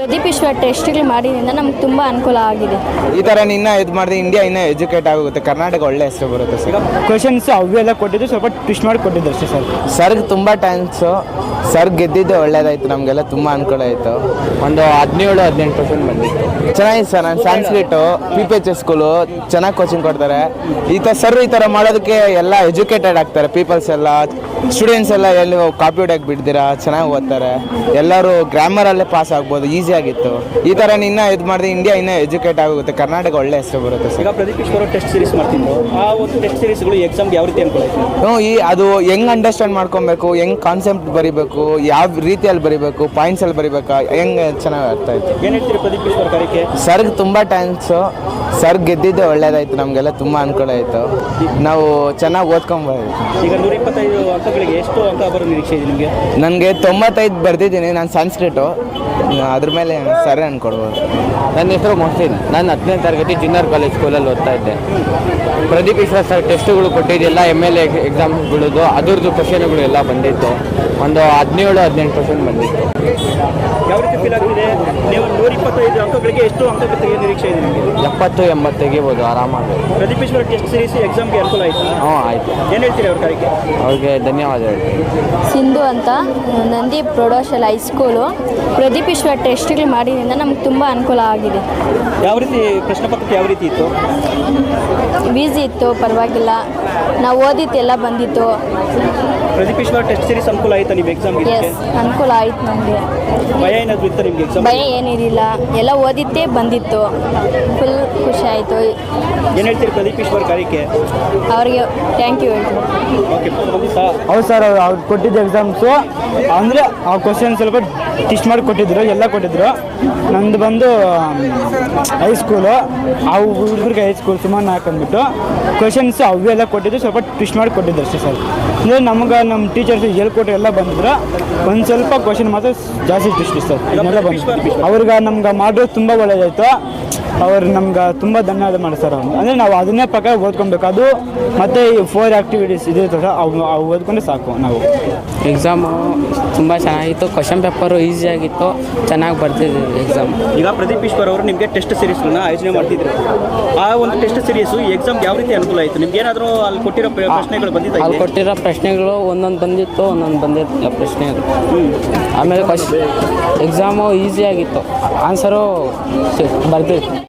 ಪ್ರದೀಪ್ ಈಶ್ವರ್ ಟೆಸ್ಟ್ಗಳು ಮಾಡಿದ್ರಿಂದ ನಮ್ಗೆ ತುಂಬ ಅನುಕೂಲ ಆಗಿದೆ. ಈ ಥರ ಇದು ಮಾಡಿದ್ರೆ ಇಂಡಿಯಾ ಇನ್ನೂ ಎಜುಕೇಟ್ ಆಗುತ್ತೆ, ಕರ್ನಾಟಕ ಒಳ್ಳೆ ಹೆಸರು ಬರುತ್ತೆ ಸರ್. ಕ್ವಶನ್ಸ್ ಅವೆಲ್ಲ ಕೊಟ್ಟಿದ್ದು ಸ್ವಲ್ಪ ಟ್ವಿಸ್ಟ್ ಮಾಡಿ ಕೊಟ್ಟಿದ್ದು ಅಷ್ಟೇ ಸರ್. ಸರ್ಗೆ ತುಂಬ ಥ್ಯಾಂಕ್ಸು. ಸರ್ ಗೆದ್ದಿದ್ದು ಒಳ್ಳೇದಾಯಿತು, ನಮಗೆಲ್ಲ ತುಂಬ ಅನುಕೂಲ ಆಯಿತು. ಒಂದು 17-18% ಬಂದಿತ್ತು. ಚೆನ್ನಾಗಿದೆ ಸರ್. ನಾನು ಸಾಂಸ್ಕ್ರಿಟು PPH ಸ್ಕೂಲು ಚೆನ್ನಾಗಿ ಕೋಚಿಂಗ್ ಕೊಡ್ತಾರೆ. ಈ ಥರ ಮಾಡೋದಕ್ಕೆ ಎಲ್ಲ ಎಜುಕೇಟೆಡ್ ಆಗ್ತಾರೆ ಪೀಪಲ್ಸ್ ಎಲ್ಲ, ಸ್ಟೂಡೆಂಟ್ಸ್ ಎಲ್ಲ ಎಲ್ಲಿ ಕಾಪಿ ಹೊಡ್ಯಕ್ಕೆ ಬಿಡ್ದಿರಾ ಚೆನ್ನಾಗಿ ಓದ್ತಾರೆ. ಎಲ್ಲರೂ ಗ್ರಾಮರಲ್ಲೇ ಪಾಸ್ ಆಗ್ಬೋದು, ಈಸಿಯಾಗಿತ್ತು. ಈ ಥರ ಮಾಡಿದ್ರೆ ಇಂಡಿಯಾ ಇನ್ನೂ ಎಜುಕೇಟ್ ಆಗುತ್ತೆ, ಕರ್ನಾಟಕ ಒಳ್ಳೆ ಹೆಸರು ಬರುತ್ತೆ ಸರ್. ಈಗ ಪ್ರದೀಪ್ ಈಶ್ವರ್ ಟೆಸ್ಟ್ ಸೀರೀಸ್ ಮಾಡ್ತಿದ್ರು, ಆ ಒಂದು ಟೆಸ್ಟ್ ಸೀರೀಸ್ಗಳು ಎಕ್ಸಾಮ್ಗೆ ಯಾವ ರೀತಿ ಅನುಕೂಲ ಆಯಿತು? ಅದು ಹೆಂಗ್ ಅಂಡರ್ಸ್ಟ್ಯಾಂಡ್ ಮಾಡ್ಕೊಬೇಕು, ಹೆಂಗ್ ಕಾನ್ಸೆಪ್ಟ್ ಬರೀಬೇಕು, ಯಾವ ರೀತಿಯಲ್ಲಿ ಬರೀಬೇಕು, ಪಾಯಿಂಟ್ಸಲ್ಲಿ ಬರೀಬೇಕಾ, ಹೆಂಗೆ ಚೆನ್ನಾಗಿ ಅರ್ಥ ಆಯಿತು. ಏನು ಹೇಳ್ತೀರಿ ಪ್ರದೀಪ್ ಈಶ್ವರ್ ಕಾರ್ಯಕ್ಕೆ? ಸರ್ಗೆ ತುಂಬ ಥ್ಯಾಂಕ್ಸು. ಸರ್ ಗೆದ್ದಿದ್ದು ಒಳ್ಳೇದಾಯಿತು, ನಮಗೆಲ್ಲ ತುಂಬ ಅನುಕೂಲ ಆಯಿತು. ನಾವು ಚೆನ್ನಾಗಿ ಓದ್ಕೊಂಬೋದು. ಈಗ 125 ಅಂಕಗಳಿಗೆ ಎಷ್ಟು ಅಂಕ ಬರೋ ನಿರೀಕ್ಷೆ ಇದೆ ನಿಮಗೆ? ನನಗೆ 95 ಬರೆದಿದ್ದೀನಿ. ನಾನು ಸಂಸ್ಕೃತು, ಅದ್ರ ಮೇಲೆ ಸರಿ ಅನ್ಕೊಡ್ಬೋದು. ನನ್ನ ಹೆಸರು ಮೊಹಸಿನ್. ನಾನು 10ನೇ ತರಗತಿ ಜೂನಿಯರ್ ಕಾಲೇಜ್ ಸ್ಕೂಲಲ್ಲಿ ಓದ್ತಾ ಇದ್ದೆ. ಪ್ರದೀಪ್ ಈಶ್ವರ್ ಸರ್ ಟೆಸ್ಟ್ಗಳು ಕೊಟ್ಟಿದ್ದೆಲ್ಲ MLA ಎಕ್ಸಾಮ್ಗಳದ್ದು, ಅದರದ್ದು ಕ್ವಶನ್ಗಳು ಎಲ್ಲ ಬಂದಿತ್ತು. ಒಂದು 17-18% ಬಂದಿತ್ತು. ಯಾವ ರೀತಿ ಫೀಲ್ ಆಗ್ತಿದೆ? ನೀವು 125 ಅಂಕಗಳಿಗೆ ಎಷ್ಟು ಅಂಕ ತೆಗೆಯುವ ನಿರೀಕ್ಷೆ ಇದೆ ನಿಮಗೆ? 70-80 ತೆಗಿಬೋದು ಆರಾಮಾಗಿ. ಪ್ರದೀಪ್ ಈಶ್ವರ್ ಟೆಸ್ಟ್ ಸೀರೀಸ್ ಎಕ್ಸಾಮ್ಗೆ ಅನುಕೂಲ ಆಯಿತು? ಹ್ಞೂ ಆಯಿತು. ಏನು ಹೇಳ್ತೀರಿ ಅವ್ರ ಕಾರ್ಯಕ್ಕೆ? ಅವ್ರಿಗೆ ಧನ್ಯವಾದ ಹೇಳ್ತೀನಿ. ಸಿಂಧು ಅಂತ, ನಂದಿ ಪ್ರೌಢಶಾಲಾ ಹೈಸ್ಕೂಲು. ಪ್ರದೀಪ್ ಈಶ್ವರ್ ಟೆಸ್ಟ್ಗಳು ಮಾಡಿದ್ರಿಂದ ನಮ್ಗೆ ತುಂಬ ಅನುಕೂಲ ಆಗಿದೆ. ಯಾವ ರೀತಿ ಪ್ರಶ್ನೆ ಪತ್ರಿಕೆ ಯಾವ ರೀತಿ ಇತ್ತು? ಈಸಿ ಇತ್ತು, ಪರವಾಗಿಲ್ಲ. ನಾವು ಓದಿದ್ದೆಲ್ಲ ಬಂದಿತ್ತು. ಪ್ರದೀಪ್ ಈಶ್ವರ್ ಟೆಸ್ಟ್ ಸೀರೀಸ್ ಅನುಕೂಲ ಆಯಿತಾ ನೀವು ಎಕ್ಸಾಮ್ಗೆ? ಎಸ್, ಅನುಕೂಲ ಆಯ್ತು ನಮಗೆ. ಭಯ ಏನಾದರೂ ಇತ್ತು ನಿಮಗೆ ಎಕ್ಸಾಮ್? ಭಯ ಏನಿರಲಿಲ್ಲ, ಎಲ್ಲ ಓದಿದ್ದೇ ಬಂದಿತ್ತು. ಫುಲ್ ಖುಷಿ ಆಯಿತು. ಏನು ಹೇಳ್ತೀರಿ ಪ್ರದೀಪ್ ಈಶ್ವರ್ ಕಾರ್ಯಕ್ಕೆ? ಅವ್ರಿಗೆ ಥ್ಯಾಂಕ್ ಯು ಹೇಳ್ತೀನಿ. ಓಕೆ, ಹೌದು ಸರ್. ಅವ್ರು ಕೊಟ್ಟಿದ್ದು ಎಕ್ಸಾಮ್ಸು ಅಂದರೆ ಆ ಕ್ವಶನ್ ಸ್ವಲ್ಪ ಟಿಸ್ಟ್ ಮಾಡಿ ಕೊಟ್ಟಿದ್ರು, ಎಲ್ಲ ಕೊಟ್ಟಿದ್ರು. ನಂದು ಬಂದು ಹೈಸ್ಕೂಲು, ಆ ಹುಡುಗರಿಗೆ ಹೈಸ್ಕೂಲ್ ಸುಮಾರು ಹಾಕೊಂಡ್ಬಿಟ್ಟು ಕ್ವಶನ್ಸ್ ಅವೆಲ್ಲ ಕೊಟ್ಟಿದ್ದು ಸ್ವಲ್ಪ ಟ್ವಿಸ್ಟ್ ಮಾಡಿ ಕೊಟ್ಟಿದ್ದು ಅಷ್ಟೇ ಸರ್. ಅಂದರೆ ನಮ್ಗೆ ನಮ್ಮ ಟೀಚರ್ಸ್ ಹೇಳ್ಕೊಟ್ಟು ಎಲ್ಲ ಬಂದಿದ್ರು. ಒಂದು ಸ್ವಲ್ಪ ಕ್ವಶನ್ ಮಾತ್ರ ಜಾಸ್ತಿ ಟ್ವಿಸ್ಟ್ ಸರ್. ಇದನ್ನೆಲ್ಲ ಬಂದು ಅವ್ರಿಗೆ ನಮ್ಗೆ ಮಾಡೋದು ತುಂಬ ಒಳ್ಳೆಯದಾಯಿತು. ಅವ್ರು ನಮ್ಗೆ ತುಂಬ ಧನ್ಯವಾದ ಮಾಡಿ ಸರ್. ಅಂದರೆ ನಾವು ಅದನ್ನೇ ಪ್ರಕಾರ ಓದ್ಕೊಬೇಕು. ಅದು ಮತ್ತು ಈ 4 ಆ್ಯಕ್ಟಿವಿಟೀಸ್ ಇದೆ ಸರ್, ಅವು ಓದ್ಕೊಂಡ್ರೆ ಸಾಕು. ನಾವು ಎಕ್ಸಾಮು ತುಂಬ ಚೆನ್ನಾಗಿತ್ತು. ಕ್ವಶನ್ ಪೇಪರು ಈಸಿಯಾಗಿತ್ತು, ಚೆನ್ನಾಗಿ ಬರ್ತಿದ್ದೀವಿ ಎಕ್ಸಾಮ್. ಈಗ ಪ್ರದೀಪ್ ಈಶ್ವರ್ ಅವರು ನಿಮಗೆ ಟೆಸ್ಟ್ ಸೀರೀಸ್ಗಳನ್ನ ಆಯೋಜನೆ ಮಾಡ್ತಿದ್ರು. ಆ ಒಂದು ಟೆಸ್ಟ್ ಸೀರೀಸು ಎಕ್ಸಾಮ್ಗೆ ಯಾವ ರೀತಿ ಅನುಕೂಲ ಆಯಿತು ನಿಮ್ಗೆ? ಏನಾದರೂ ಅಲ್ಲಿ ಕೊಟ್ಟಿರೋ ಪ್ರಶ್ನೆಗಳು ಬಂದಿತ್ತು? ಅಲ್ಲಿ ಕೊಟ್ಟಿರೋ ಪ್ರಶ್ನೆಗಳು ಒಂದೊಂದು ಬಂದಿತ್ತು, ಒಂದೊಂದು ಬಂದಿರಲಿಲ್ಲ ಪ್ರಶ್ನೆಗಳು. ಆಮೇಲೆ ಎಕ್ಸಾಮು ಈಸಿಯಾಗಿತ್ತು, ಆನ್ಸರು ಬರ್ತಿತ್ತು.